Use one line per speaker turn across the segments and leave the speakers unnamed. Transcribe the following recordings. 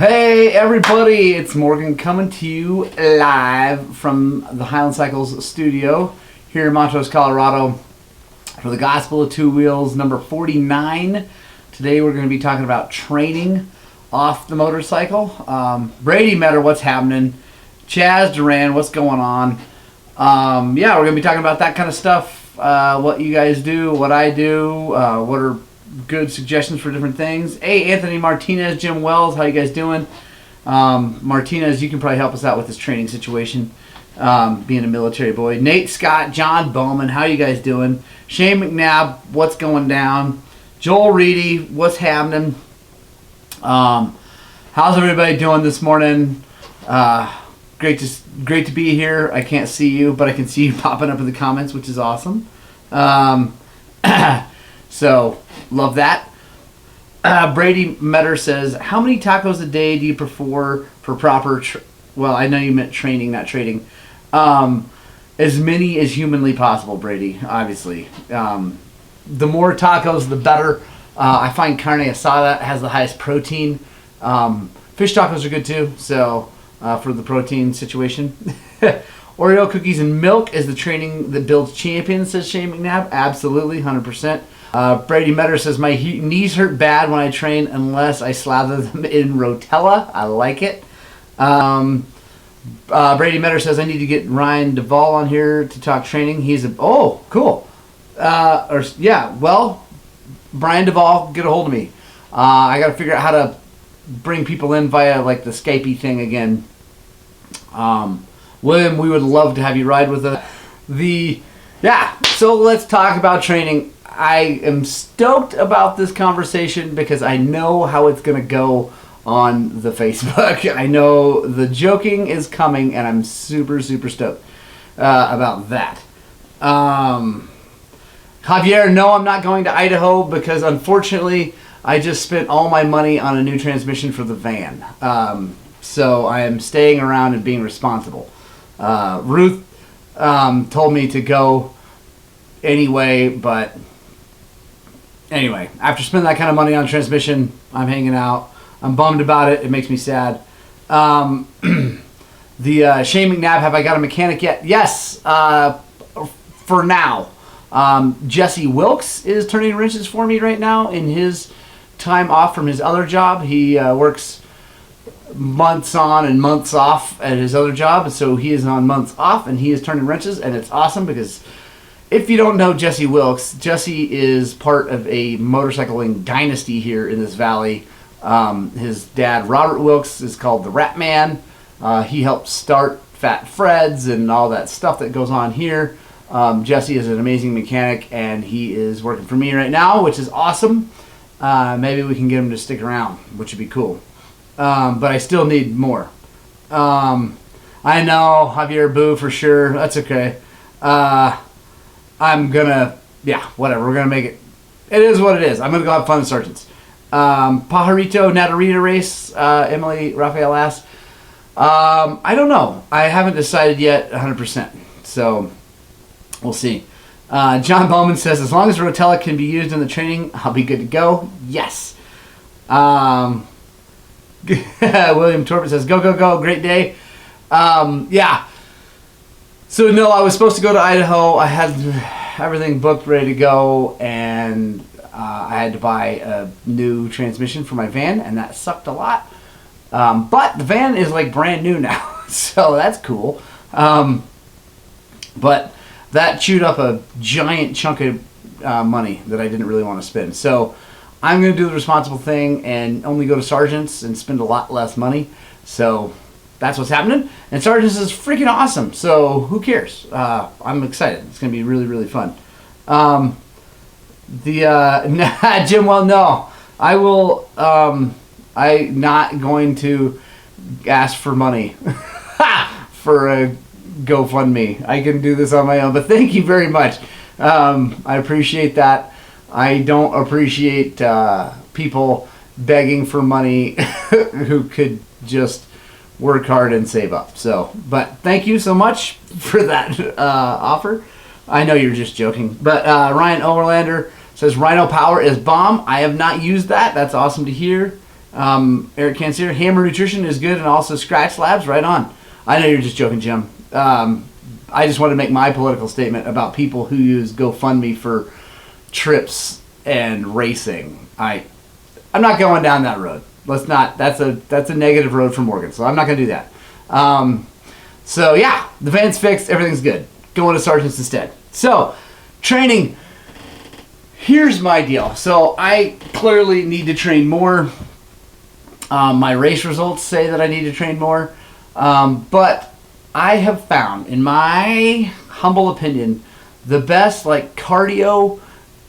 Hey everybody, it's Morgan coming to you live from the Highland Cycles studio here in Montrose, Colorado for the Gospel of Two Wheels number 49. Today we're going to be talking about training off the motorcycle. Brady Metter, what's happening? Chaz Duran, what's going on? Yeah, we're going to be talking about that kind of stuff, what you guys do, what I do, what are good suggestions for different things. Hey, Anthony Martinez, Jim Wells, how you guys doing? Martinez, you can probably help us out with this training situation, being a military boy. Nate Scott, John Bowman, how you guys doing? Shane McNabb, what's going down? Joel Reedy, what's happening? How's everybody doing this morning? Great to be here. I can't see you, but I can see you popping up in the comments, which is awesome. So, love that. Brady Metter says, how many tacos a day do you prefer for proper... well, I know you meant training, not trading. As many as humanly possible, Brady, obviously. The more tacos, the better. I find carne asada has the highest protein. Fish tacos are good too, so for the protein situation. Oreo cookies and milk is the training that builds champions, says Shane McNabb. Absolutely, 100%. Brady Metter says, my knees hurt bad when I train unless I slather them in Rotella. I like it. Brady Metter says, I need to get Ryan Duvall on here to talk training. He's a... oh, cool. Yeah, well, Brian Duvall, get a hold of me. I got to figure out how to bring people in via like the Skypey thing again. William, we would love to have you ride with us. Yeah, so let's talk about training. I am stoked about this conversation because I know how it's going to go on the Facebook. I know the joking is coming, and I'm super, super stoked about that. Javier, no, I'm not going to Idaho because, unfortunately, I just spent all my money on a new transmission for the van. So I am staying around and being responsible. Ruth told me to go anyway, but... anyway, after spending that kind of money on transmission, I'm hanging out. I'm bummed about it. It makes me sad. The Shane McNabb, have I got a mechanic yet? Yes, for now. Jesse Wilkes is turning wrenches for me right now in his time off from his other job. He works months on and months off at his other job, and so he is on months off, and he is turning wrenches, and it's awesome because... if you don't know Jesse Wilkes, Jesse is part of a motorcycling dynasty here in this valley. His dad, Robert Wilkes, is called the Rat Man. He helped start Fat Fred's and all that stuff that goes on here. Jesse is an amazing mechanic, and he is working for me right now, which is awesome. Maybe we can get him to stick around, which would be cool. But I still need more. I know, Javier Boo for sure. That's okay. I'm gonna, yeah, whatever. We're gonna make it. It is what it is. I'm gonna go have fun with Sergeants. Pajarito Natarita race. Emily Raphael asked. I don't know. I haven't decided yet 100%. So we'll see. John Bowman says, as long as Rotella can be used in the training, I'll be good to go. Yes. William Torpin says, go, go, go. Great day. Yeah. So, no, I was supposed to go to Idaho. I had everything booked, ready to go, and I had to buy a new transmission for my van, and that sucked a lot. But the van is, like, brand new now, so that's cool. But that chewed up a giant chunk of money that I didn't really want to spend. So I'm going to do the responsible thing and only go to Sergeants and spend a lot less money. So... that's what's happening. And Sergeants is freaking awesome. So who cares? I'm excited. It's going to be really, really fun. Jim, well, no. I will, I'm not going to ask for money for a GoFundMe. I can do this on my own. But thank you very much. I appreciate that. I don't appreciate people begging for money who could just... work hard and save up. So, but thank you so much for that offer. I know you're just joking. But Ryan Overlander says Rhino Power is bomb. I have not used that. That's awesome to hear. Eric Cancer, Hammer Nutrition is good and also Scratch Labs, right on. I know you're just joking, Jim. I just want to make my political statement about people who use GoFundMe for trips and racing. I'm not going down that road. Let's not. That's a negative road for Morgan, so I'm not going to do that. So yeah, the van's fixed. Everything's good. Going to Sergeant's instead. So training. Here's my deal. So I clearly need to train more. My race results say that I need to train more, but I have found, in my humble opinion, the best like cardio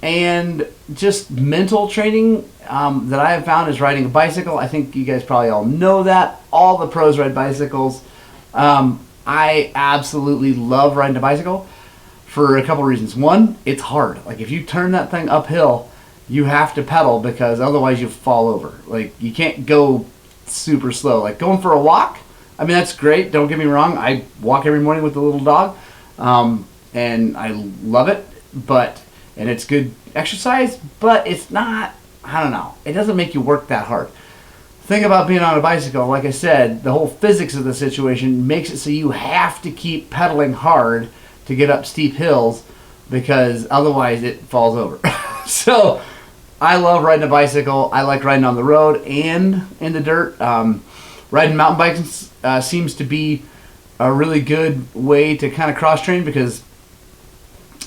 and just mental training that I have found is riding a bicycle. I think you guys probably all know that. All the pros ride bicycles. I absolutely love riding a bicycle for a couple reasons. One, it's hard. Like if you turn that thing uphill, you have to pedal because otherwise you fall over. Like you can't go super slow. Like going for a walk, I mean, that's great. Don't get me wrong. I walk every morning with the little dog, and I love it. And it's good exercise, but it's not. I don't know. It doesn't make you work that hard. The thing about being on a bicycle, like I said, the whole physics of the situation makes it so you have to keep pedaling hard to get up steep hills because otherwise it falls over. So I love riding a bicycle. I like riding on the road and in the dirt. Riding mountain bikes seems to be a really good way to kind of cross train because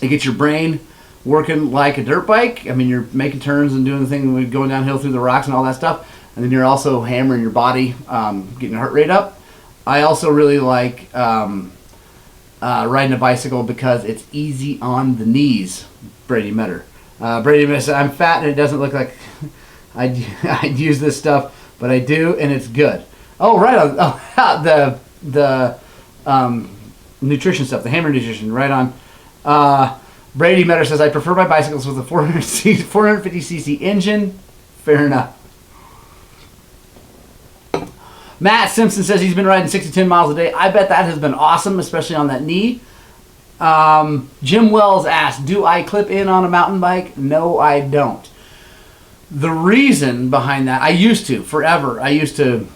it gets your brain working like a dirt bike. I mean, you're making turns and doing the thing, going downhill through the rocks and all that stuff. And then you're also hammering your body, getting your heart rate up. I also really like riding a bicycle because it's easy on the knees. Brady Metter. Brady Metter said, I'm fat and it doesn't look like I'd use this stuff, but I do and it's good. Oh, right on. Oh, the nutrition stuff, the Hammer Nutrition, right on. Brady Metter says, I prefer my bicycles with a 450cc engine. Fair enough. Matt Simpson says he's been riding 6 to 10 miles a day. I bet that has been awesome, especially on that knee. Jim Wells asked, do I clip in on a mountain bike? No, I don't. The reason behind that, I used to, forever. I used to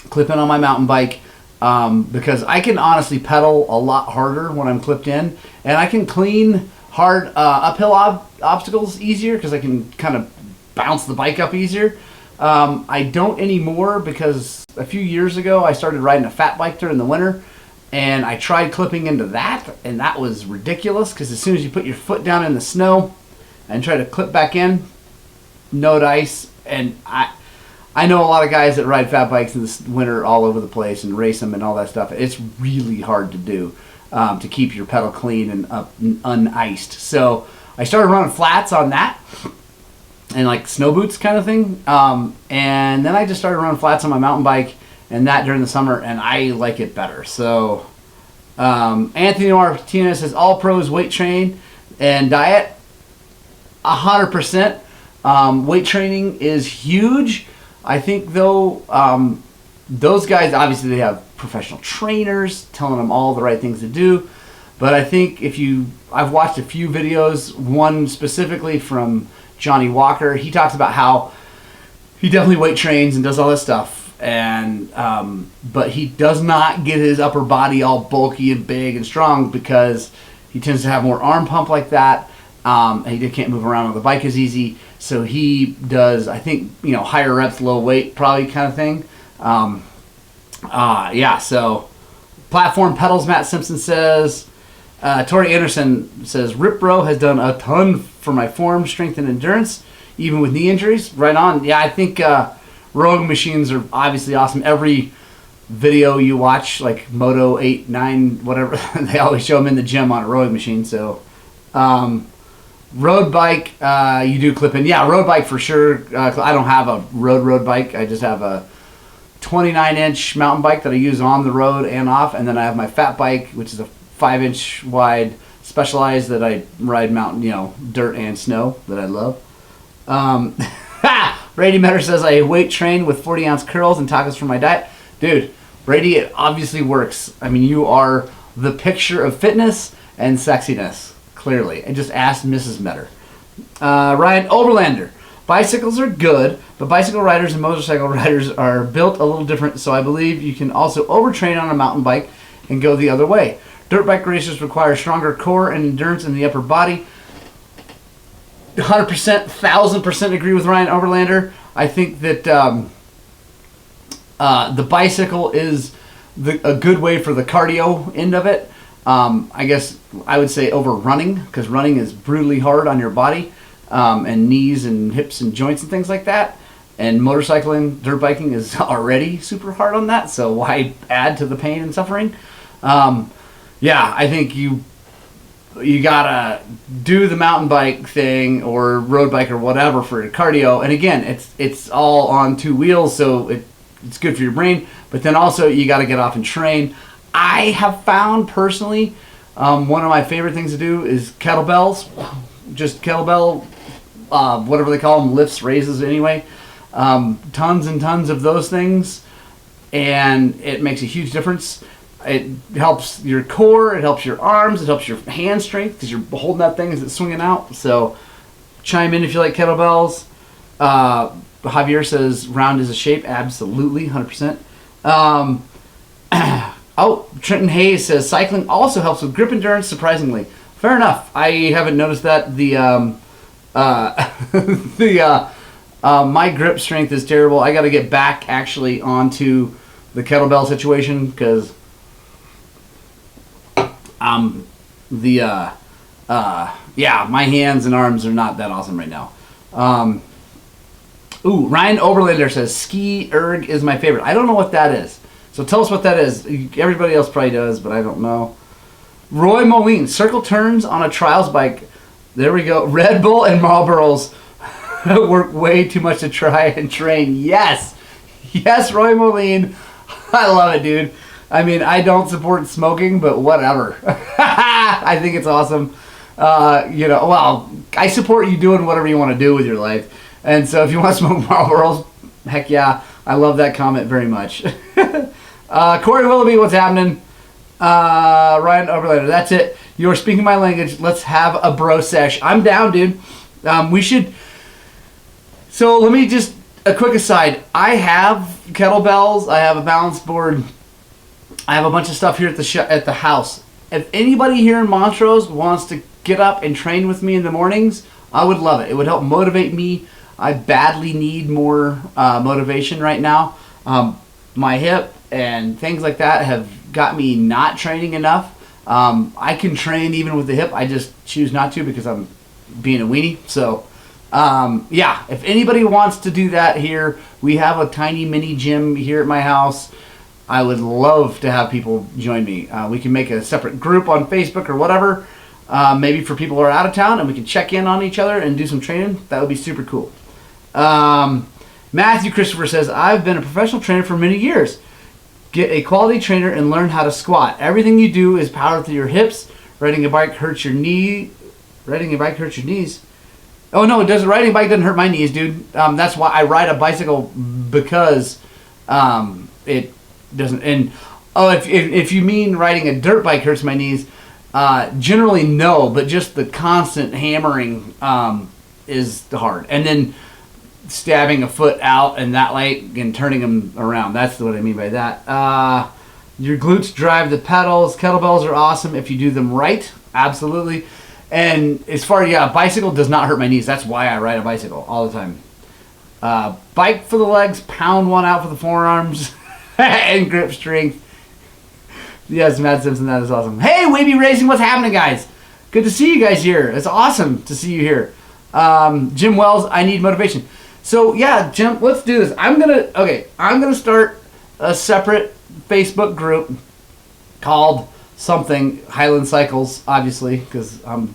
clip in on my mountain bike because I can honestly pedal a lot harder when I'm clipped in, and I can clean hard uphill obstacles easier because I can kind of bounce the bike up easier. I don't anymore because a few years ago I started riding a fat bike during the winter, and I tried clipping into that, and that was ridiculous because as soon as you put your foot down in the snow and try to clip back in, no dice. And I know a lot of guys that ride fat bikes in the winter all over the place and race them and all that stuff. It's really hard to do to keep your pedal clean and uniced. So I started running flats on that and like snow boots kind of thing. And then I just started running flats on my mountain bike and that during the summer, and I like it better. So Anthony Martinez says all pros weight train and diet. 100%. Weight training is huge. I think though, those guys, obviously they have professional trainers telling them all the right things to do. But I think I've watched a few videos, one specifically from Johnny Walker. He talks about how he definitely weight trains and does all this stuff. And, but he does not get his upper body all bulky and big and strong because he tends to have more arm pump like that. And he can't move around on the bike as easy. So he does, I think, higher reps, low weight, probably kind of thing. Yeah, so platform pedals, Matt Simpson says. Tori Anderson says, Rip Bro has done a ton for my form, strength, and endurance, even with knee injuries. Right on. Yeah, I think rowing machines are obviously awesome. Every video you watch, like Moto 8, 9, whatever, they always show them in the gym on a rowing machine. So road bike, you do clip in. Yeah, road bike for sure. I don't have a road bike. I just have a 29-inch mountain bike that I use on the road and off. And then I have my fat bike, which is a 5-inch wide Specialized that I ride mountain, dirt and snow that I love. Brady Metter says I weight train with 40-ounce curls and tacos for my diet. Dude, Brady, it obviously works. I mean, you are the picture of fitness and sexiness, clearly. And just ask Mrs. Metter. Ryan Oberlander. Bicycles are good, but bicycle riders and motorcycle riders are built a little different, so I believe you can also overtrain on a mountain bike and go the other way. Dirt bike races require stronger core and endurance in the upper body. 100%, 1000% agree with Ryan Overlander. I think that the bicycle is a good way for the cardio end of it. I guess I would say over running, because running is brutally hard on your body, and knees and hips and joints and things like that. And motorcycling, dirt biking is already super hard on that, so why add to the pain and suffering? Yeah, I think you gotta do the mountain bike thing or road bike or whatever for your cardio. And again, it's all on two wheels, so it's good for your brain. But then also you gotta get off and train. I have found personally, one of my favorite things to do is kettlebells. Just kettlebell, whatever they call them, lifts, raises anyway. Tons and tons of those things, and it makes a huge difference. It helps your core, it helps your arms, it helps your hand strength because you're holding that thing as it's swinging out. So chime in if you like kettlebells. Javier says round is a shape. Absolutely, 100%. Oh, Trenton Hayes says cycling also helps with grip endurance, surprisingly. Fair enough. I haven't noticed that. My grip strength is terrible. I got to get back actually onto the kettlebell situation because my hands and arms are not that awesome right now. Ryan Oberlander says ski erg is my favorite. I don't know what that is. So tell us what that is. Everybody else probably does, but I don't know. Roy Moline, circle turns on a trials bike. There we go. Red Bull and Marlboros work way too much to try and train. Yes, Roy Moline. I love it, dude. I mean, I don't support smoking, but whatever. I think it's awesome. I support you doing whatever you want to do with your life. And so if you want to smoke Marlboros, heck yeah. I love that comment very much. Corey Willoughby, what's happening? Ryan Overlander, that's it. You're speaking my language. Let's have a bro sesh. I'm down, dude. We should. So let me just, a quick aside. I have kettlebells. I have a balance board. I have a bunch of stuff here at the house. If anybody here in Montrose wants to get up and train with me in the mornings, I would love it. It would help motivate me. I badly need more motivation right now. My hip and things like that have got me not training enough. I can train even with the hip. I just choose not to because I'm being a weenie. So, if anybody wants to do that here, we have a tiny mini gym here at my house. I would love to have people join me. We can make a separate group on Facebook or whatever, maybe for people who are out of town, and we can check in on each other and do some training. That would be super cool. Matthew Christopher says, I've been a professional trainer for many years. Get a quality trainer and learn how to squat. Everything you do is power through your hips. Riding a bike hurts your knee. Riding a bike hurts your knees. Oh no, it doesn't. Riding a bike doesn't hurt my knees, dude. That's why I ride a bicycle, because it doesn't. And if you mean riding a dirt bike hurts my knees, generally no, but just the constant hammering is hard. And then stabbing a foot out and that light and turning them around. That's what I mean by that. Your glutes drive the pedals. Kettlebells are awesome if you do them right. Absolutely. And as far as, bicycle does not hurt my knees. That's why I ride a bicycle all the time. Bike for the legs, pound one out for the forearms, and grip strength. Yes, Matt Simpson, that is awesome. Hey, Wavy Racing, what's happening, guys? Good to see you guys here. It's awesome to see you here. Jim Wells, I need motivation. So yeah, Jim, let's do this. I'm gonna start a separate Facebook group called something Highland Cycles, obviously, because I'm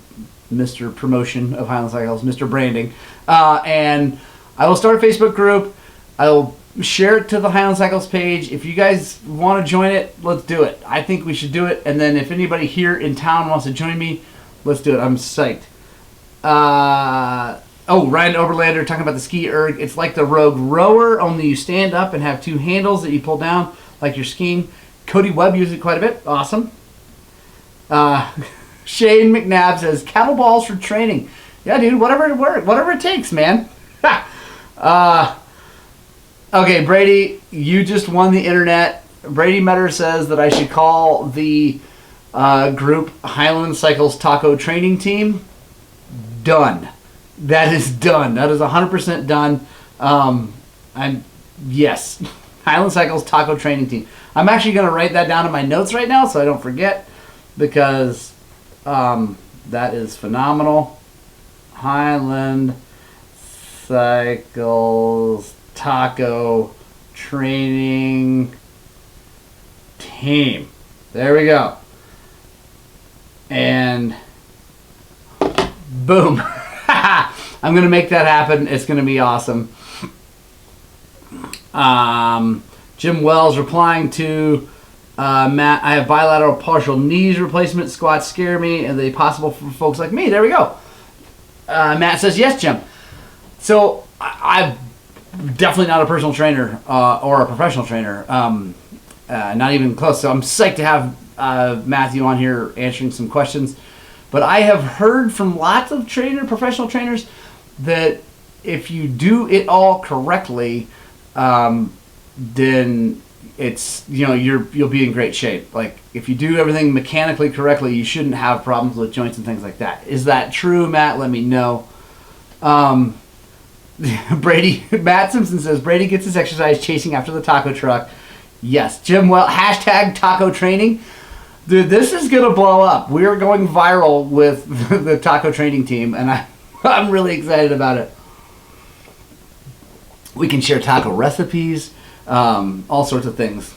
Mr. Promotion of Highland Cycles, Mr. Branding, and I will start a Facebook group. I will share it to the Highland Cycles page. If you guys want to join it, let's do it. I think we should do it. And then if anybody here in town wants to join me, let's do it. I'm psyched. Ryan Oberlander talking about the ski erg. It's like the Rogue Rower, only you stand up and have two handles that you pull down like you're skiing. Cody Webb uses it quite a bit. Awesome. Shane McNabb says, kettlebells for training. Yeah, dude, whatever it takes, man. Okay, Brady, you just won the internet. Brady Metter says that I should call the group Highland Cycles Taco Training Team. Done. That is done. That is 100% done. Yes. Highland Cycles Taco Training Team. I'm actually going to write that down in my notes right now so I don't forget, because that is phenomenal. Highland Cycles Taco Training Team. There we go. And boom. I'm going to make that happen. It's going to be awesome. Jim Wells replying to Matt, I have bilateral partial knees replacement. Squats scare me. Are they possible for folks like me? There we go. Matt says, yes, Jim. So I'm definitely not a personal trainer or a professional trainer. Not even close. So I'm psyched to have Matthew on here answering some questions. But I have heard from lots of professional trainers, that if you do it all correctly, then it's, you'll be in great shape. Like, if you do everything mechanically correctly, you shouldn't have problems with joints and things like that. Is that true, Matt? Let me know. Matt Simpson says Brady gets his exercise chasing after the taco truck. Yes, Jim. Well, hashtag taco training. Dude, this is gonna blow up. We are going viral with the taco training team, and I'm really excited about it. We can share taco recipes, all sorts of things.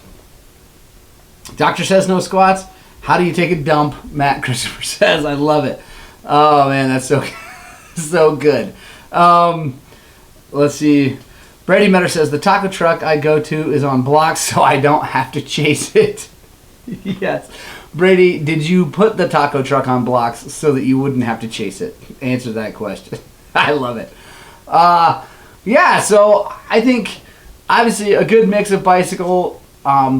Doctor says no squats. How do you take a dump? Matt Christopher says, I love it. Oh man, that's so good. Let's see. Brady Metter says the taco truck I go to is on blocks, so I don't have to chase it. Yes. Brady, did you put the taco truck on blocks so that you wouldn't have to chase it? Answer that question. I love it. Yeah, so I think obviously a good mix of bicycle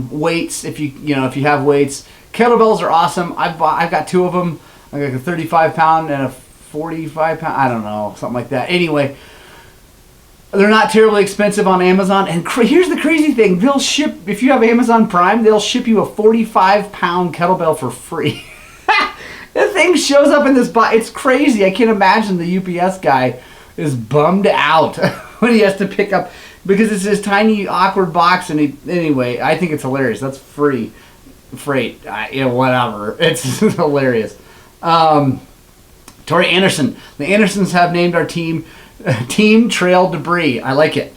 weights. If you have weights, kettlebells are awesome. I've got two of them. I got a 35-pound and a 45-pound. I don't know, something like that. Anyway, they're not terribly expensive on Amazon. And here's the crazy thing: they'll ship, if you have Amazon Prime, they'll ship you a 45-pound kettlebell for free. The thing shows up in this box. It's crazy. I can't imagine the UPS guy is bummed out when he has to pick up, because it's this tiny, awkward box. And anyway, I think it's hilarious. That's free freight. Whatever. It's hilarious. Tori Anderson. The Andersons have named our team Team Trail Debris. I like it.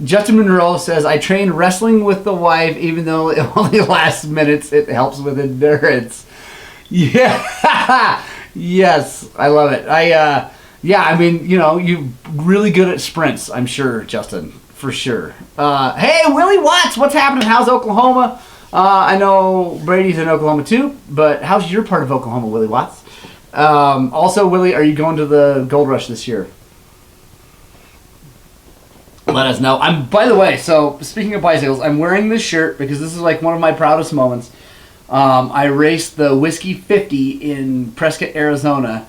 Justin Monroe says, I train wrestling with the wife, even though it only lasts minutes. It helps with endurance. Yeah. Yes, I love it. You're really good at sprints, I'm sure, Justin, for sure. Hey, Willie Watts, what's happening? How's Oklahoma? I know Brady's in Oklahoma too, but how's your part of Oklahoma, Willie Watts? Also, Willie, are you going to the Gold Rush this year? Let us know. By the way, so speaking of bicycles, I'm wearing this shirt because this is like one of my proudest moments. I raced the Whiskey 50 in Prescott, Arizona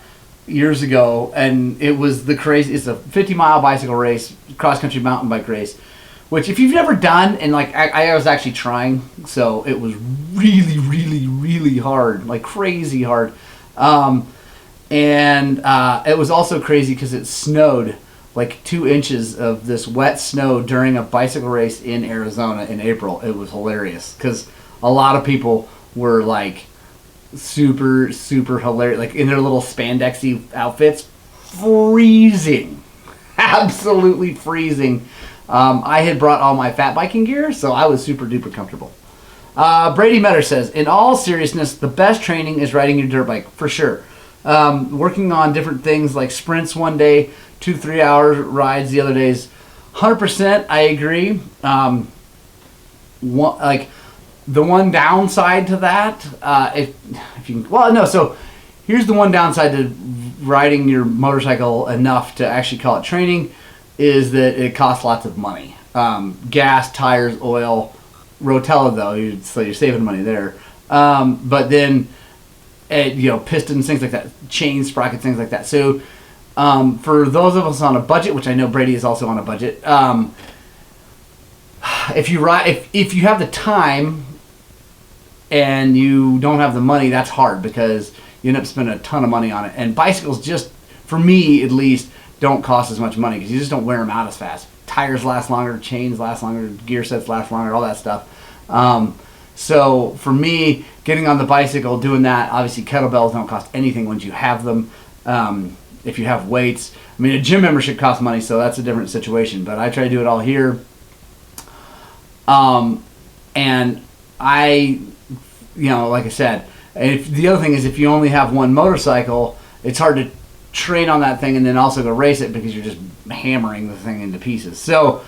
years ago, and it was it's a 50-mile bicycle race, cross-country mountain bike race, which if you've never done, and like I was actually trying, so it was really, really, really hard, like crazy hard. It was also crazy because it snowed like 2 inches of this wet snow during a bicycle race in Arizona in April. It was hilarious because a lot of people were like super, super hilarious, like in their little spandexy outfits, freezing, absolutely freezing. I had brought all my fat biking gear, so I was super duper comfortable. Brady Metter says, in all seriousness, the best training is riding your dirt bike, for sure. Working on different things like sprints one day, 2-3 hour rides the other days. 100%, I agree. The one downside to that, so here's the one downside to riding your motorcycle enough to actually call it training, is that it costs lots of money. Gas, tires, oil, Rotella though, so you're saving money there. But then, pistons, things like that, chain sprockets, things like that. So For those of us on a budget, which I know Brady is also on a budget, if you have the time and you don't have the money, that's hard because you end up spending a ton of money on it. And bicycles, just for me at least, don't cost as much money because you just don't wear them out as fast. Tires last longer, chains last longer, gear sets last longer, all that stuff. So for me, getting on the bicycle, doing that, obviously kettlebells don't cost anything once you have them. If you have weights, I mean, a gym membership costs money, so that's a different situation. But I try to do it all here. And I, like I said, the other thing is if you only have one motorcycle, it's hard to train on that thing and then also go race it because you're just hammering the thing into pieces. So,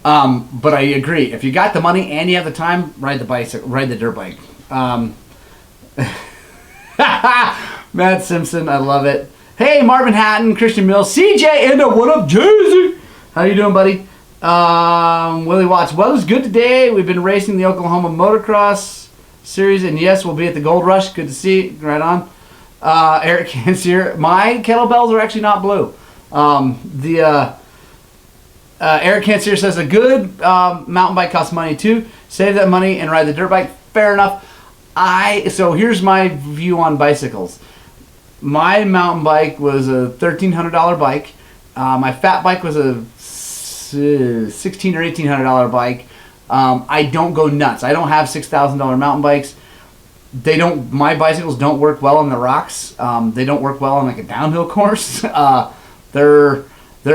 but I agree. If you got the money and you have the time, ride the dirt bike. Matt Simpson, I love it. Hey, Marvin Hatton, Christian Mills, CJ, and what up, Jersey? How you doing, buddy? Willie Watts, weather's good today. We've been racing the Oklahoma Motocross Series, and yes, we'll be at the Gold Rush. Good to see you. Right on. Eric Cansier, my kettlebells are actually not blue. Eric Cansier says a good mountain bike costs money too. Save that money and ride the dirt bike. Fair enough. So here's my view on bicycles. My mountain bike was a $1,300 bike. My fat bike was a $1,600 or $1,800 bike. I don't go nuts. I don't have $6,000 mountain bikes. My bicycles don't work well on the rocks. They don't work well on like a downhill course. They're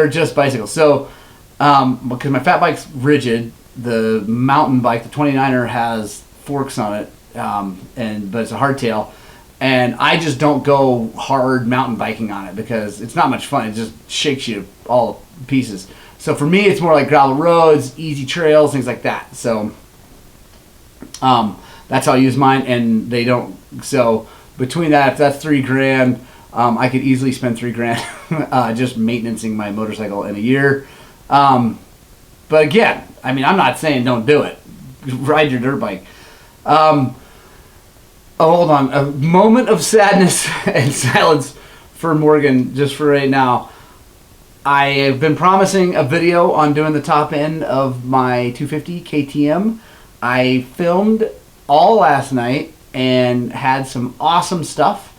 just bicycles. So, because my fat bike's rigid, the mountain bike, the 29er, has forks on it, but it's a hardtail. And I just don't go hard mountain biking on it because it's not much fun. It just shakes you all to pieces. So for me, it's more like gravel roads, easy trails, things like that. So that's how I use mine, and they don't. So between that, if that's $3,000, I could easily spend $3,000 just maintaining my motorcycle in a year. But again, I mean, I'm not saying don't do it. Ride your dirt bike. Hold on. A moment of sadness and silence for Morgan, just for right now. I have been promising a video on doing the top end of my 250 KTM. I filmed all last night and had some awesome stuff.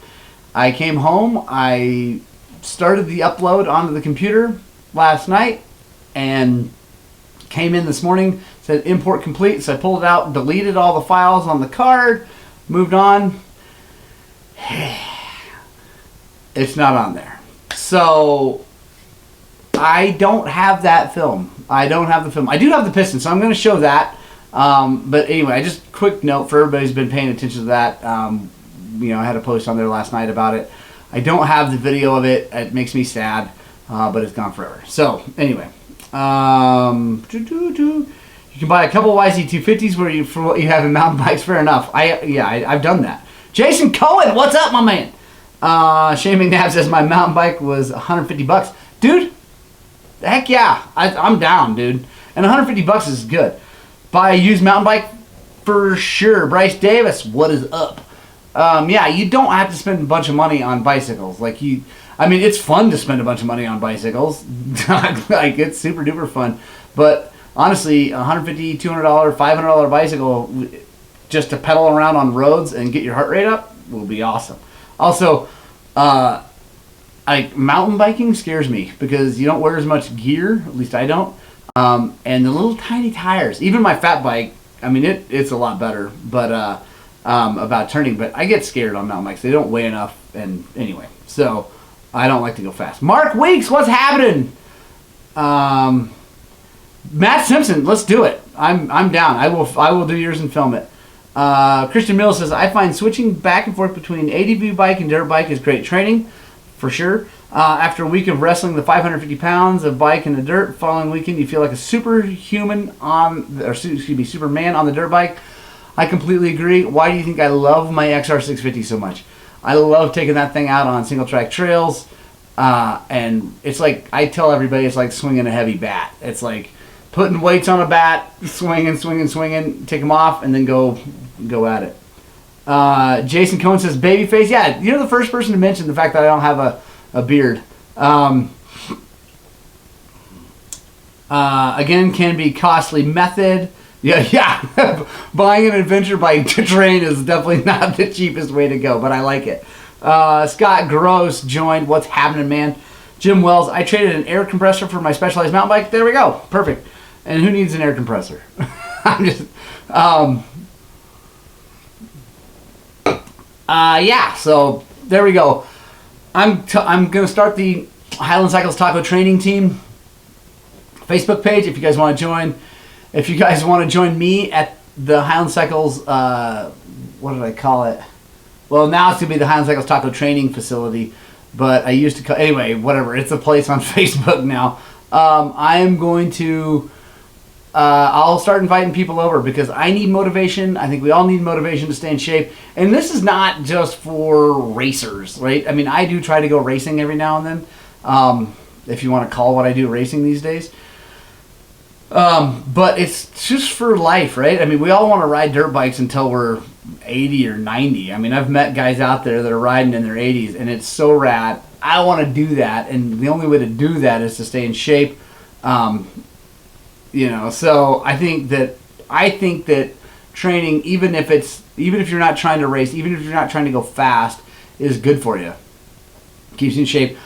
I came home. I started the upload onto the computer last night and came in this morning, said import complete. So I pulled it out, deleted all the files on the card, moved on. It's not on there. So I don't have that film. I don't have the film. I do have the piston, so I'm going to show that. But anyway, just quick note for everybody who's been paying attention to that. I had a post on there last night about it. I don't have the video of it. It makes me sad, but it's gone forever. So anyway, you can buy a couple YZ250s for what you have in mountain bikes. Fair enough. I've done that. Jason Cohen, what's up, my man? Shane McNabb says my mountain bike was $150, dude. Heck yeah, I'm down, dude. And $150 is good. Buy a used mountain bike for sure. Bryce Davis, what is up? You don't have to spend a bunch of money on bicycles. It's fun to spend a bunch of money on bicycles. It's super duper fun. But honestly, $150, $200, $500 bicycle just to pedal around on roads and get your heart rate up will be awesome. Also, mountain biking scares me because you don't wear as much gear, at least I don't. And the little tiny tires, even my fat bike, it's a lot better, but about turning, but I get scared on mountain bikes. They don't weigh enough, and anyway, so I don't like to go fast. Mark Weeks, what's happening? Matt Simpson, let's do it. I'm down. I will do yours and film it. Christian Mills says, I find switching back and forth between ADV bike and dirt bike is great training, for sure. After a week of wrestling the 550 pounds of bike in the dirt, following weekend you feel like a Superman on the dirt bike. I completely agree. Why do you think I love my XR650 so much? I love taking that thing out on single track trails, and it's like, I tell everybody, it's like swinging a heavy bat. It's like putting weights on a bat, swinging, take them off, and then go at it. Jason Cohen says, babyface. Yeah, you're the first person to mention the fact that I don't have a beard. Again, can be costly method. Yeah. Buying an adventure bike to train is definitely not the cheapest way to go, but I like it. Scott Gross joined. What's happening, man? Jim Wells, I traded an air compressor for my Specialized mountain bike. There we go. Perfect. And who needs an air compressor? I'm just... yeah, so there we go. I'm going to start the Highland Cycles Taco Training Team Facebook page if you guys want to join. If you guys want to join me at the Highland Cycles, what did I call it? Well, now it's going to be the Highland Cycles Taco Training Facility, but I used to call, anyway, whatever. It's a place on Facebook now. I am going to, I'll start inviting people over because I need motivation. I think we all need motivation to stay in shape. And this is not just for racers, right? I mean, I do try to go racing every now and then, if you want to call what I do racing these days. But it's just for life, right? I mean, we all want to ride dirt bikes until we're 80 or 90. I mean, I've met guys out there that are riding in their 80s, and it's so rad. I want to do that, and the only way to do that is to stay in shape. You know, so I think that training, even if you're not trying to race, even if you're not trying to go fast, is good for you. Keeps you in shape.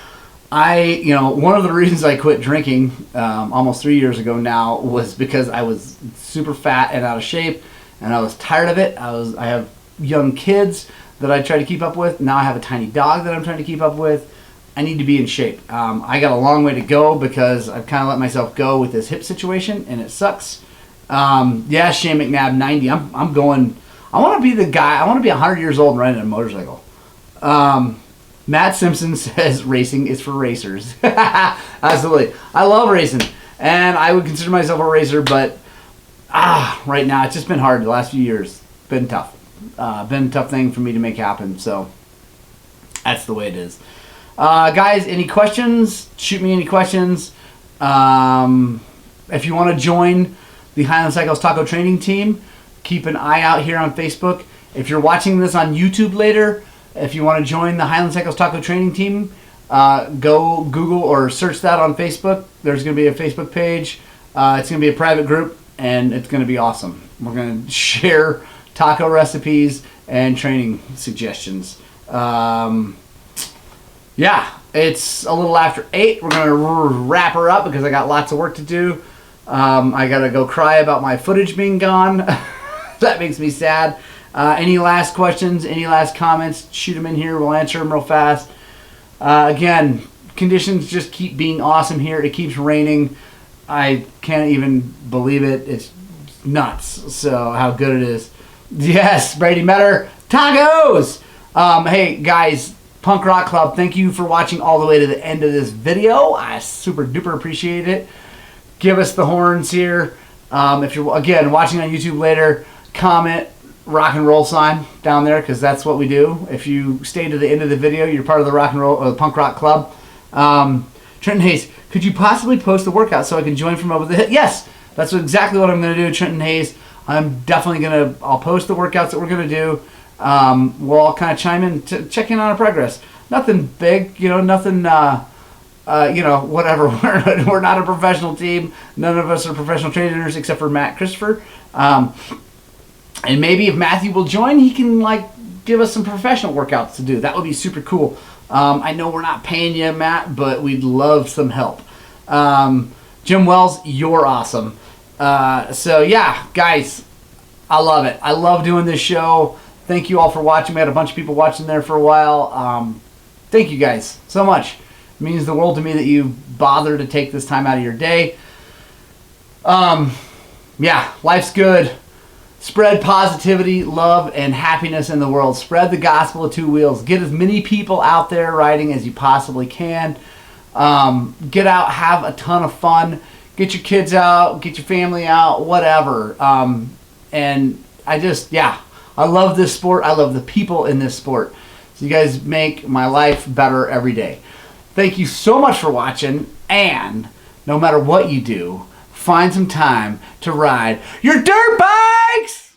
One of the reasons I quit drinking almost 3 years ago now was because I was super fat and out of shape, and I was tired of it. I have young kids that I try to keep up with. Now I have a tiny dog that I'm trying to keep up with. I need to be in shape. I got a long way to go because I've kind of let myself go with this hip situation, and it sucks. Yeah, Shane McNabb, 90. I'm going. I want to be the guy. I want to be 100 years old and riding a motorcycle. Matt Simpson says racing is for racers. Absolutely. I love racing, and I would consider myself a racer, but right now it's just been hard the last few years. Been tough. Been a tough thing for me to make happen, so that's the way it is. Guys, any questions? Shoot me any questions. If you want to join the Highland Cycles Taco Training Team, keep an eye out here on Facebook. If you're watching this on YouTube later, if you want to join the Highland Cycles Taco Training Team, go Google or search that on Facebook. There's going to be a Facebook page. It's going to be a private group, and it's going to be awesome. We're going to share taco recipes and training suggestions. Yeah, it's a little after 8. We're going to wrap her up because I got lots of work to do. I got to go cry about my footage being gone. That makes me sad. Any last questions, any last comments, shoot them in here. We'll answer them real fast. Again, conditions just keep being awesome here. It keeps raining. I can't even believe it. It's nuts. So how good it is. Yes, Brady Metter. Tacos! Hey, guys, Punk Rock Club, thank you for watching all the way to the end of this video. I super duper appreciate it. Give us the horns here. If you're, again, watching on YouTube later, comment rock and roll sign down there because that's what we do. If you stay to the end of the video, you're part of the rock and roll or the Punk Rock Club. Trenton Hayes, could you possibly post the workout so I can join from over the hip? Yes, that's exactly what I'm going to do, Trenton Hayes. I'm definitely going to, I'll post the workouts that we're going to do. We'll all kind of chime in to check in on our progress. Nothing big, nothing, whatever. We're not a professional team. None of us are professional trainers except for Matt Christopher. And maybe if Matthew will join, he can give us some professional workouts to do. That would be super cool. I know we're not paying you, Matt, but we'd love some help. Jim Wells, you're awesome. So yeah, guys, I love it. I love doing this show. Thank you all for watching. We had a bunch of people watching there for a while. Thank you guys so much. It means the world to me that you bother to take this time out of your day. Yeah, life's good. Spread positivity, love, and happiness in the world. Spread the gospel of two wheels. Get as many people out there riding as you possibly can. Get out, have a ton of fun. Get your kids out, get your family out, whatever. And I love this sport. I love the people in this sport. So you guys make my life better every day. Thank you so much for watching. And no matter what you do, find some time to ride your dirt bikes!